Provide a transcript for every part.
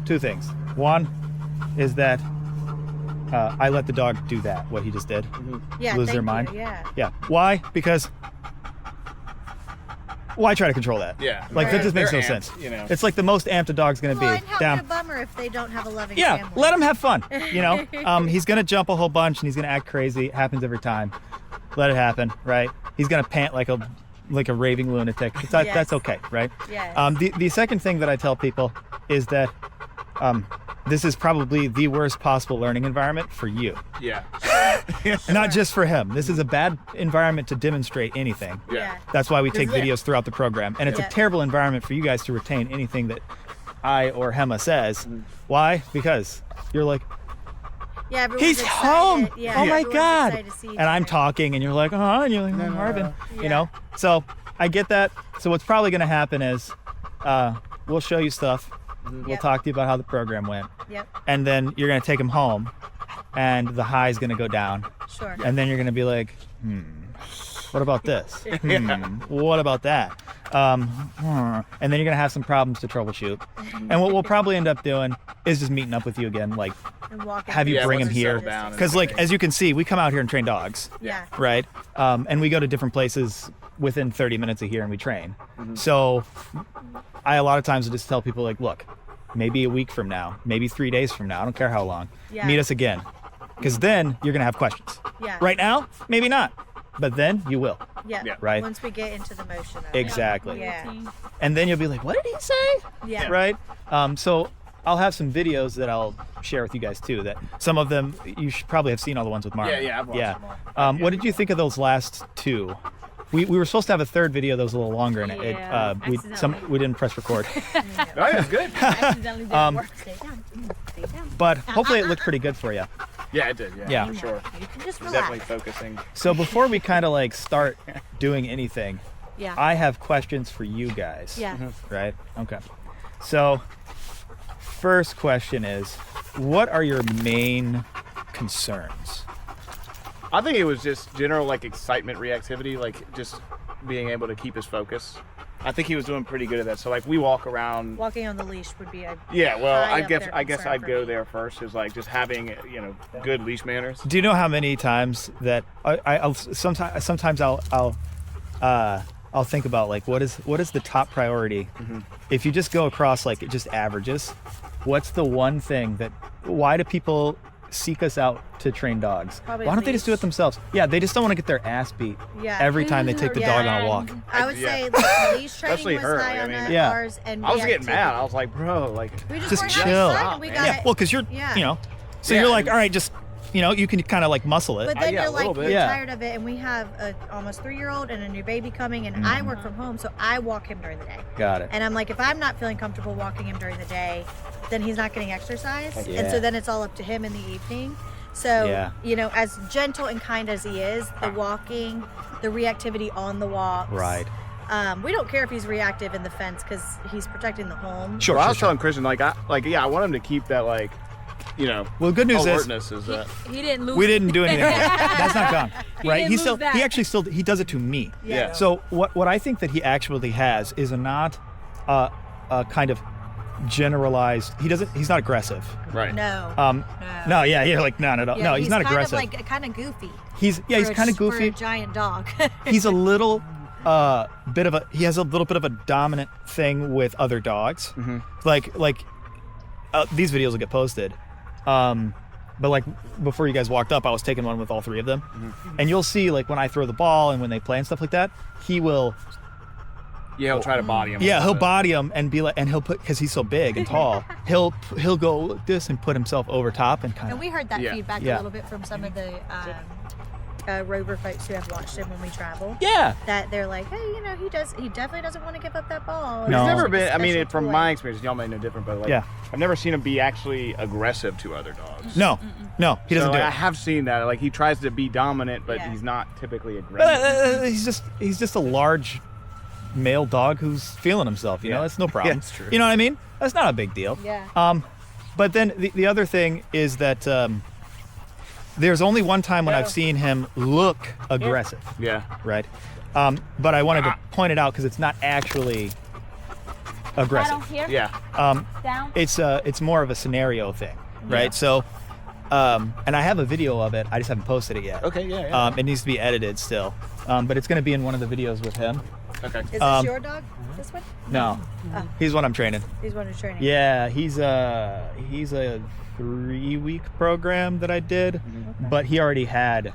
Two things. One is that I let the dog do that, what he just did. Yeah, lose their mind. Yeah. Why? Because why try to control that? Yeah. Like that just makes no They're sense. amped, you know. It's like the most amped a dog's gonna Well, be. and how Down. be a bummer if they don't have a loving Yeah, family. let him have fun. You know, he's gonna jump a whole bunch and he's gonna act crazy. It happens every time. Let it happen, right? He's gonna pant like a raving lunatic. That's okay, right? Yes. The second thing that I tell people is that this is probably the worst possible learning environment for you. Yeah. Not just for him. This is a bad environment to demonstrate anything. Yeah. That's why we take videos throughout the program. And it's a terrible environment for you guys to retain anything that I or Hema says. Why? Because you're like, Yeah, everyone's he's excited. home. Yeah, Oh my everyone's God. excited to see each And I'm other. talking and you're like, and you're like, Marvin, you know? So I get that. So what's probably going to happen is we'll show you stuff. We'll talk to you about how the program went. Yep. And then you're going to take him home and the high is going to go down. Sure. And then you're going to be like, what about this? What about that? And then you're going to have some problems to troubleshoot. And what we'll probably end up doing is just meeting up with you again, like And walking have you through bring him the here. distance. Because like, as you can see, we come out here and train dogs, Yeah. right? And we go to different places within 30 minutes of here and we train. So I a lot of times just tell people like, look, maybe a week from now, maybe 3 days from now, I don't care how long, meet us again. Because then you're going to have questions. Yeah. Right now, maybe not. But then you will. Yeah. Right? Once we get into the motion of Exactly. it. Yeah. And then you'll be like, what did he say? Yeah. Right? So I'll have some videos that I'll share with you guys too, that some of them, you should probably have seen all the ones with Marvin. Yeah, I've watched them all. What did you think of those last two? We were supposed to have a third video that was a little longer, and we didn't press record. No, it was good. Accidentally didn't work. Stay down. Stay down. But hopefully it looked pretty good for you. Yeah, it did. Yeah. For sure. You can just Definitely relax. focusing. So before we kind of like start doing anything, Yeah. I have questions for you guys. Yeah. Right? Okay. So first question is, what are your main concerns? I think it was just general like excitement, reactivity, like just being able to keep his focus. I think he was doing pretty good at that. So like we walk around. Walking on the leash would be a Yeah, well, high I up guess there I guess concern I'd for go me. there first. Is like just having good leash manners. Do you know how many times that I'll sometimes I'll think about like what is the top priority? If you just go across like just averages, what's the one thing why do people seek us out to train dogs? Probably Why don't they just do it leash. themselves? Yeah, they just don't want to get their ass beat Yeah. every time they take the dog on a walk. I would Yeah. say like, leash training Especially was her, high I on mean- Yeah. ours, and I was getting reactivity. mad. I was like, bro, like We just Just weren't chill. outside, and we got Yeah, well, because you're Yeah. so Yeah, you're like, and- all right, just you can kind of like muscle it. But then yeah, you're a little like, bit. you're Yeah. tired of it, and we have a almost 3-year-old and a new baby coming, and I work from home, so I walk him during the day. Got it. And I'm like, if I'm not feeling comfortable walking him during the day, then he's not getting exercise, and Yeah. so then it's all up to him in the evening. So, Yeah. as gentle and kind as he is, the walking, the reactivity on the walks. Right. We don't care if he's reactive in the fence because he's protecting the home. Sure. Well, I sure, was sure. telling Christian I want him to keep that like, Well, good news is alertness is that. He didn't lose. we didn't do anything. That's not gone. Right? didn't He lose still that. he actually still he does it to me. Yeah. So what I think that he actually has is not a kind of generalized. He's not aggressive. Right. No. No, yeah, you're like not at all. Yeah, No, he's not aggressive. Kind of like kind of goofy. He's kind of For goofy. a giant dog. He's a little he has a little bit of a dominant thing with other dogs. Like these videos will get posted. But like before you guys walked up, I was taking one with all three of them. And you'll see like when I throw the ball and when they play and stuff like that, he will Yeah, he'll try to body him. he'll body him and be like, and he'll put, because he's so big and tall, he'll go like this and put himself over top and kind And of. we heard that Yeah. feedback Yeah. a little bit from some of the rover folks who have watched him when we travel. Yeah. That they're like, hey, he definitely doesn't want to give up that ball. No. He's It's never like a been. I mean, special from toy. my experience, y'all may know different, but like, Yeah. I've never seen him be actually aggressive to other dogs. No, he doesn't So, do like, I it. have seen that. Like he tries to be dominant, but Yeah. he's not typically aggressive. He's just a large male dog who's feeling himself. You know, Yeah. that's no problem. Yeah, it's true. You know what I mean? That's not a big deal. Yeah. But then the other thing is that there's only one time when I've seen him look aggressive, Yeah. right? But I wanted to point it out because it's not actually aggressive. Here. Yeah. Down. It's more of a scenario thing, right? Yeah. So, and I have a video of it. I just haven't posted it yet. Okay. Yeah. It needs to be edited still, but it's going to be in one of the videos with him. Okay. Is this your dog? This one? No, he's one I'm training. He's one who's training. Yeah, he's a 3-week program that I did, but he already had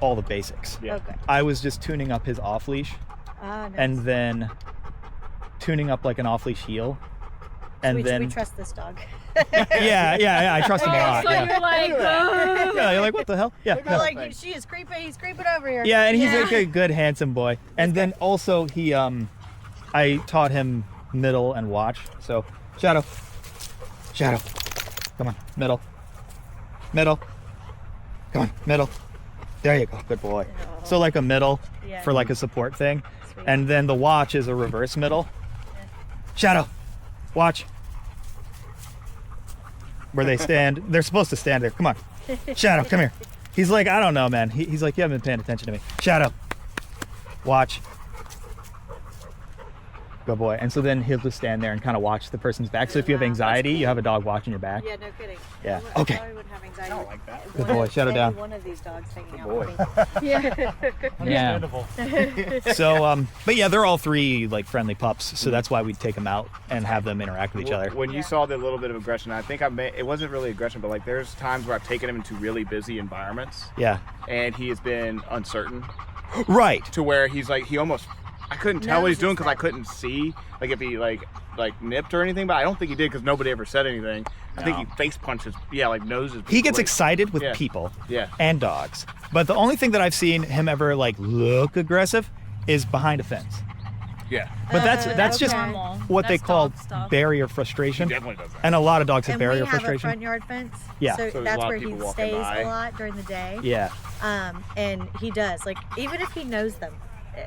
all the basics. Yeah. Okay. I was just tuning up his off leash, Nice. and then tuning up like an off leash heel, and we then trust this dog. yeah, I trust him a lot. So Yeah. you're like, Yeah, you're like, what the hell? Yeah, We're like, she is creeping. He's creeping over here. yeah, and he's like a good, handsome boy. And then also he, I taught him middle and watch. So Shadow, come on, middle, come on, middle. There you go, good boy. So like a middle Yeah. for like a support thing, Sweet. and then the watch is a reverse middle. Shadow, watch. Where they stand, they're supposed to stand there. Come on, Shadow, come here. He's like, I don't know, man. He's like, you haven't been paying attention to me. Shadow, watch. Good boy. And so then he'll just stand there and kind of watch the person's back. So if you have anxiety, you have a dog watching your back. Yeah, no kidding. Yeah. I Okay. probably wouldn't have anxiety. I don't like that. Good boy. Shadow Maybe down. One of these dogs hanging out boy. with me. Yeah. Understandable. So, but yeah, they're all three like friendly pups. So that's why we take them out and have them interact with each other. When you Yeah. saw the little bit of aggression, I think it wasn't really aggression, but like there's times where I've taken him into really busy environments, Yeah. and he has been uncertain Right. to where he's like I couldn't tell what he's Knows doing his because I stuff. couldn't see like if he like nipped or anything, but I don't think he did because nobody ever said anything. I think No. he face punches, like noses. He gets like- excited with Yeah. people Yeah. and dogs. But the only thing that I've seen him ever like look aggressive is behind a fence. Yeah. But that's just okay. normal. what they That's call dog stuff. barrier He frustration. definitely does that. And a lot of dogs have And barrier we have a frustration. front yard fence. Yeah. So, So there's a that's lot where of he people walking stays by. a lot during the day. Yeah. And he does, like, even if he knows them,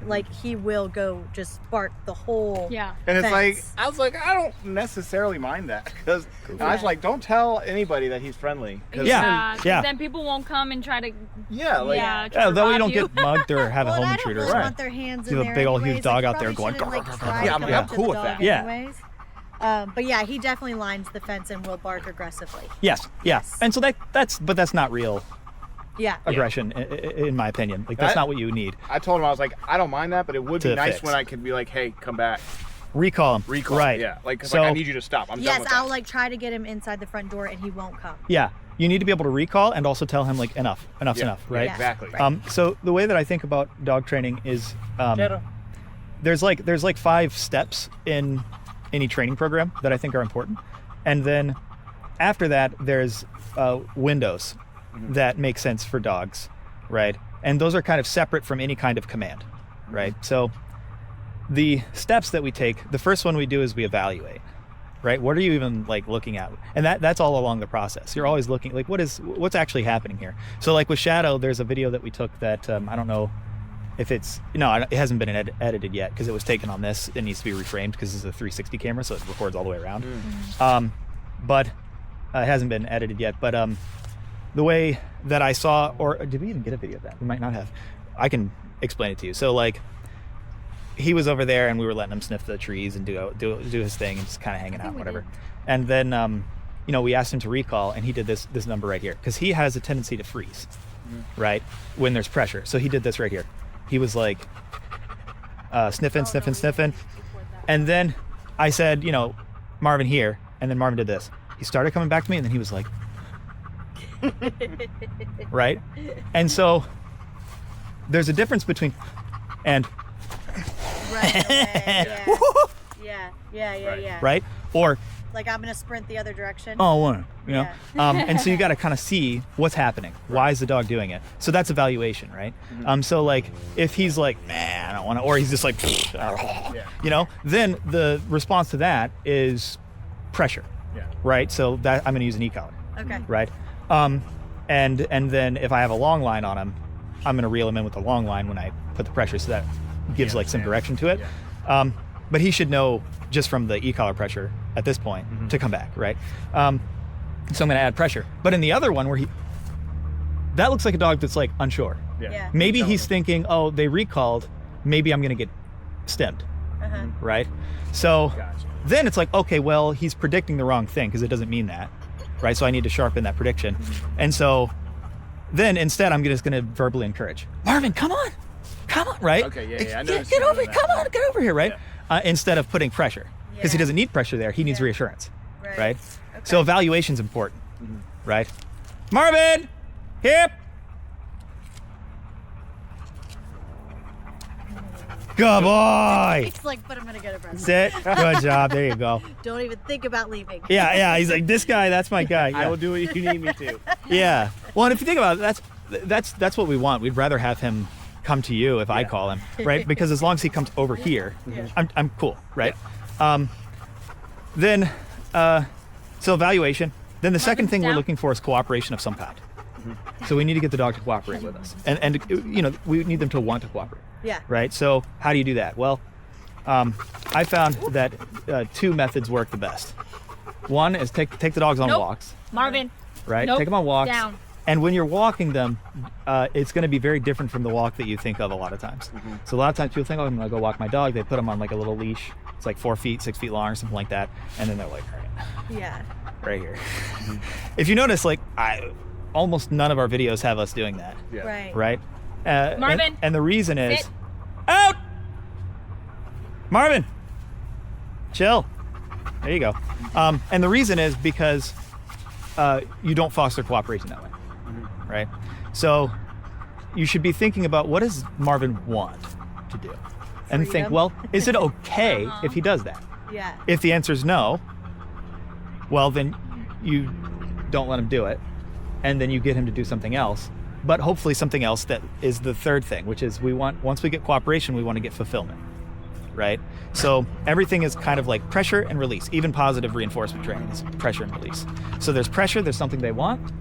like, he will go just bark the whole Yeah. And it's like, fence. I was like, I don't necessarily mind that because I was like, don't tell anybody that he's friendly. 'Cause Yeah. 'cause Yeah. Then people won't come and try to. Yeah. Like, try Yeah, to though you rob don't get mugged or have a Well, home and I don't intruder. really Right. want their hands You have in a there big old huge anyways. dog Like, out there probably going, shouldn't, "Grr, like, grr, try grr, to Yeah, come I'm up to cool the with dog that. Yeah. anyways. But yeah, he definitely lines the fence and will bark aggressively. Yes. Yeah. And so that's not real Yeah. aggression in my opinion. Like that's That- not what you need. I told him I was like, I don't mind that, but it would be To nice fix. when I could be like, hey, come back, Recall him. recall. Right. Yeah. Like, 'cause, So like I need you to stop. I'm done Yes, with I'll that. like try to get him inside the front door and he won't come. yeah, you need to be able to recall and also tell him like enough's Yeah. enough, right? Yeah. Exactly. So the way that I think about dog training is Shadow. there's like 5 steps in any training program that I think are important, and then after that there's windows that make sense for dogs, right? And those are kind of separate from any kind of command, right? So the steps that we take, the first one we do is we evaluate, right? What are you even like looking at? And that's all along the process. You're always looking like what's actually happening here. So like with Shadow, there's a video that we took that I don't know if it hasn't been edited yet because it was taken on this. It needs to be reframed because it's a 360 camera, so it records all the way around. But it hasn't been edited yet. But the way that I saw, or did we even get a video of that? We might not have. I can explain it to you. So like, he was over there and we were letting him sniff the trees and do his thing and just kind of hanging out, whatever. And then we asked him to recall, and he did this number right here because he has a tendency to freeze, right, when there's pressure. So he did this right here. He was like sniffing, and then I said, Marvin here, and then Marvin did this. He started coming back to me, and then he was like, right? And so there's a difference between and Right. Yeah. right or Like I'm gonna sprint the other direction. oh, Yeah. and so you got to kind of see what's happening. Why is the dog doing it? So that's evaluation, right? So like if he's like, nah, I don't want to, or he's just like, then the response to that is pressure, right? So that I'm going to use an e-collar, Okay. right? And then if I have a long line on him, I'm going to reel him in with the long line when I put the pressure, so that gives like some direction to it. But he should know just from the e-collar pressure at this point to come back, right? So I'm going to add pressure. But in the other one where that looks like a dog that's like unsure. Yeah. Maybe he's thinking, oh, they recalled, maybe I'm going to get stemmed, right? So Gotcha. then it's like, okay, well, he's predicting the wrong thing because it doesn't mean that, right? So I need to sharpen that prediction. And so then instead I'm just going to verbally encourage, Marvin, come on, right? Okay, yeah. I noticed Get you over, doing that. come on, get over here, right? Instead of putting pressure, because he Yeah. doesn't need pressure there. He needs Yeah. reassurance, Right. right? Okay. So evaluation's important, right? Marvin, hip. Good boy. He's like, but I'm gonna get a breast. Sit. Good job. There you go. Don't even think about leaving. Yeah. He's like, this guy, that's my guy. I Yeah. will do it if you need me to. Yeah. Well, and if you think about it, that's what we want. We'd rather have him come to you if I call him, right? Because as long as he comes over here, I'm cool, right? Then, so evaluation. Then the second thing we're down. looking for is cooperation of some kind. So we need to get the dog to cooperate with us, and you know, we need them to want to cooperate, Yeah. right? So how do you do that? Well, I found that two methods work the best. One is take the dogs on Nope. walks, Marvin. right? Nope. Take them on walks. Down. And when you're walking them, it's going to be very different from the walk that you think of a lot of times. So a lot of times people think, oh, I'm going to go walk my dog. They put them on like a little leash. It's like 4 feet, 6 feet long or something like that. And then they're like, all Yeah. right here. If you notice, like almost none of our videos have us doing that, Yeah. Right. right? Marvin. And the reason is, Sit. out! Marvin, chill. There you go. And the reason is because you don't foster cooperation that way, right? So you should be thinking about, what does Marvin want to do? And think, Freedom. well, is it okay if he does that? Yeah. If the answer is no, well, then you don't let him do it. And then you get him to do something else. But hopefully something else that is the third thing, which is once we get cooperation, we want to get fulfillment, right? So everything is kind of like pressure and release. Even positive reinforcement training is pressure and release. So there's pressure, there's something they want.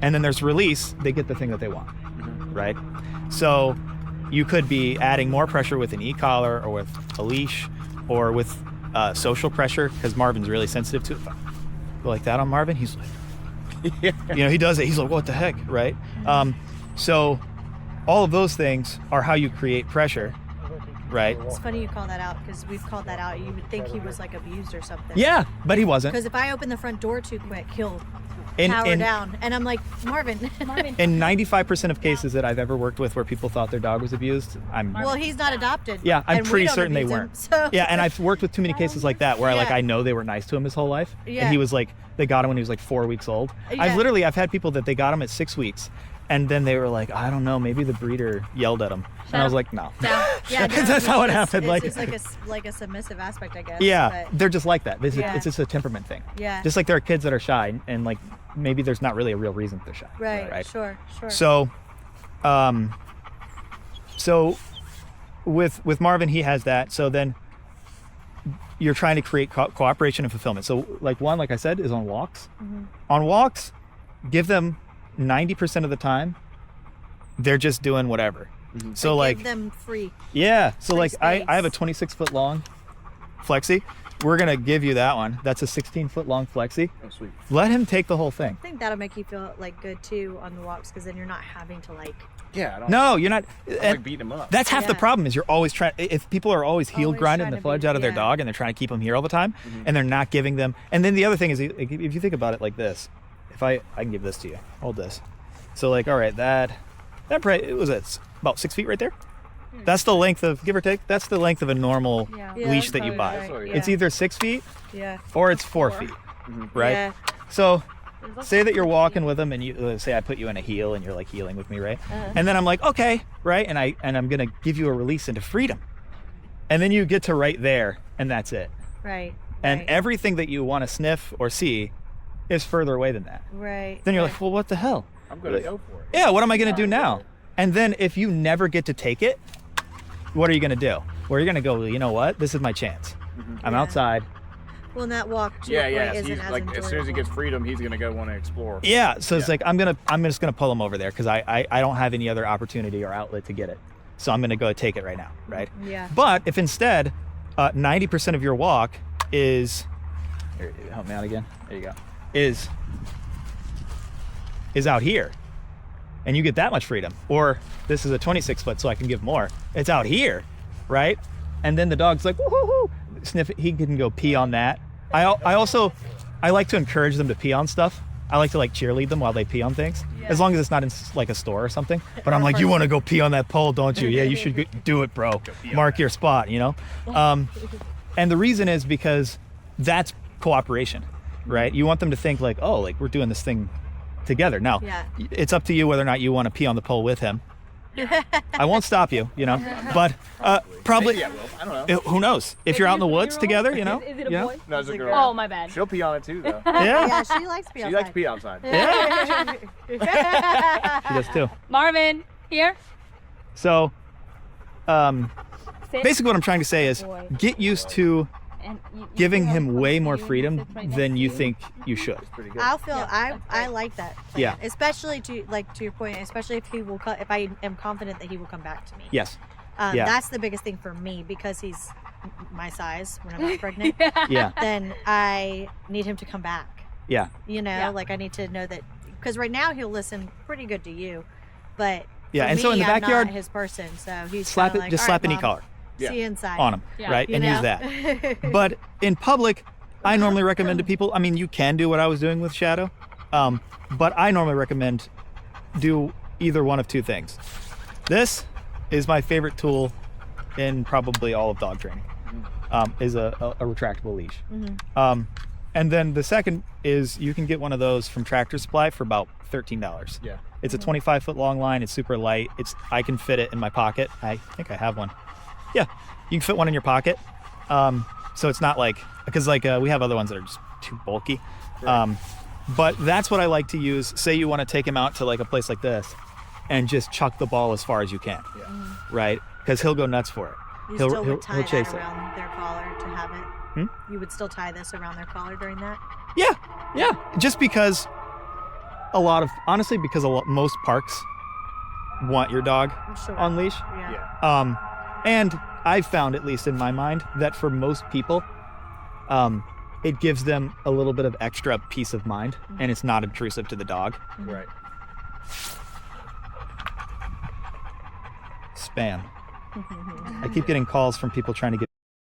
And then there's release, they get the thing that they want, right? So you could be adding more pressure with an e-collar or with a leash or with social pressure, because Marvin's really sensitive to it. If I go like that on Marvin, he's like, you know, he does it. He's like, what the heck, right? So all of those things are how you create pressure, right? It's funny you call that out because we've called that out. You would think he was like abused or something. Yeah, but he wasn't. Because if I open the front door too quick, he'll In- power in- down. And I'm like, Marvin. Marvin. In 95% of cases that I've ever worked with where people thought their dog was abused, Well, he's not adopted. I'm and we pretty don't certain they abuse him, weren't. so. Yeah, and I've worked with too many cases like that where Yeah. I know they were nice to him his whole life, Yeah. and he was like, they got him when he was like 4 weeks old. Yeah. I've had people that they got him at 6 weeks, and then they were like, I don't know, maybe the breeder yelled at him, and I was up. like, no. Down. Yeah, no, That's how it it's- happened. It's like a submissive aspect, I guess. Yeah, but- they're just like that. Yeah. It's just a temperament thing. Yeah. Just like there are kids that are shy, and like maybe there's not really a real reason they're shy. Right. Sure. So, so with Marvin, he has that. So then you're trying to create cooperation and fulfillment. So like I said, is on walks. On walks, give them 90% of the time, they're just doing whatever. So like, give them free. yeah. So Free like space. I have a 26-foot long Flexi. We're going to give you that one. That's a 16-foot long Flexi. Oh, sweet. Let him take the whole thing. I think that'll make you feel like good too on the walks because then you're not having to like. Yeah, I don't No, you're not. I like and beating him up. that's half the Yeah. problem is you're always trying. If people are always heel Always grinding trying the to fudge be- out of their yeah. dog and they're trying to keep them here all the time, and they're not giving them. And then the other thing is, if you think about it like this, if I can give this to you, hold this. So like, all right, that it was it's about 6 feet right there. That's the length of, give or take. That's the length of a normal Yeah. Yeah, leash that you probably buy. right, It's yeah. either 6 feet Yeah. or it's 4 feet, right? Yeah. So say that you're walking with them and you say I put you in a heel and you're like heeling with me, right? And then I'm like, okay, right? And I'm gonna give you a release into freedom. And then you get to right there and that's it. Right. And right. everything that you want to sniff or see is further away than that. Right. Then you're right. like, well, what the hell? I'm gonna go for it. Yeah, what am I gonna do now? And then if you never get to take it, what are you gonna do? Well, you're gonna go, well, you know what? This is my chance. I'm Yeah. outside. Well, and that walk to Yeah, your yeah. point So isn't he's as like, as soon as he enjoyable. gets freedom, he's gonna go want to explore. Yeah, so it's Yeah. like I'm just gonna pull him over there because I don't have any other opportunity or outlet to get it. So I'm gonna go take it right now, right? Yeah. But if instead 90% of your walk is, here, help me out again. There you go. Is out here, and you get that much freedom. Or this is a 26 foot, so I can give more. It's out here, right? and then the dog's like, woo-hoo-hoo, sniff it. He can go pee on that. I like to encourage them to pee on stuff. I like to like cheerlead them while they pee on things, as long as it's not in like a store or something. But I'm like, you want to go pee on that pole, don't you? Yeah, you should do it, bro. Mark your spot, you know? And the reason is because that's cooperation, right? You want them to think like, oh, like we're doing this thing together. Now, it's up to you whether or not you want to pee on the pole with him. I won't stop you, you know, but probably, Maybe I will. I don't know. who knows? If you're out in the woods together, you know? Is it a Yeah. boy? No, it's a girl. Oh, my bad. She'll pee on it too, though. Yeah, Yeah, she likes to be She outside. likes to pee outside. yeah, she does too. Marvin, here. So, Sit. basically what I'm trying to say is Boy. get used to And you giving sit him close way to more you and freedom sit right next than to you think you should. Pretty good. I'll feel Yeah, I like that. plan. Yeah. Especially to your point, especially if he will if I am confident that he will come back to me. Yes. Yeah. That's the biggest thing for me because he's my size when I'm not pregnant. Yeah. Then I need him to come back. Yeah. You know, Yeah. like I need to know that because right now he'll listen pretty good to you, but Yeah. for And so in me, the I'm backyard, not his person, so he's slap kinda it. like, Just "All slap right, any Mom, collar See you inside. on him, Yeah. right? You And know? use that. But in public, I normally recommend to people. I mean, you can do what I was doing with Shadow, but I normally recommend do either one of two things. This is my favorite tool in probably all of dog training. Is a retractable leash. And then the second is you can get one of those from Tractor Supply for about $13. Yeah. It's a 25-foot long line. It's super light. I can fit it in my pocket. I think I have one. Yeah, you can fit one in your pocket. So it's not like, because like we have other ones that are just too bulky. But that's what I like to use. Say you want to take him out to like a place like this and just chuck the ball as far as you can, right? Because he'll go nuts for it. You He'll- still he'll- would tie he'll that chase it. around their collar to have it. You would still tie this around their collar during that. Yeah. Just because honestly, because most parks want your dog I'm sure. on leash. Yeah. And I've found, at least in my mind, that for most people, it gives them a little bit of extra peace of mind, and it's not intrusive to the dog. Right. Spam. I keep getting calls from people trying to get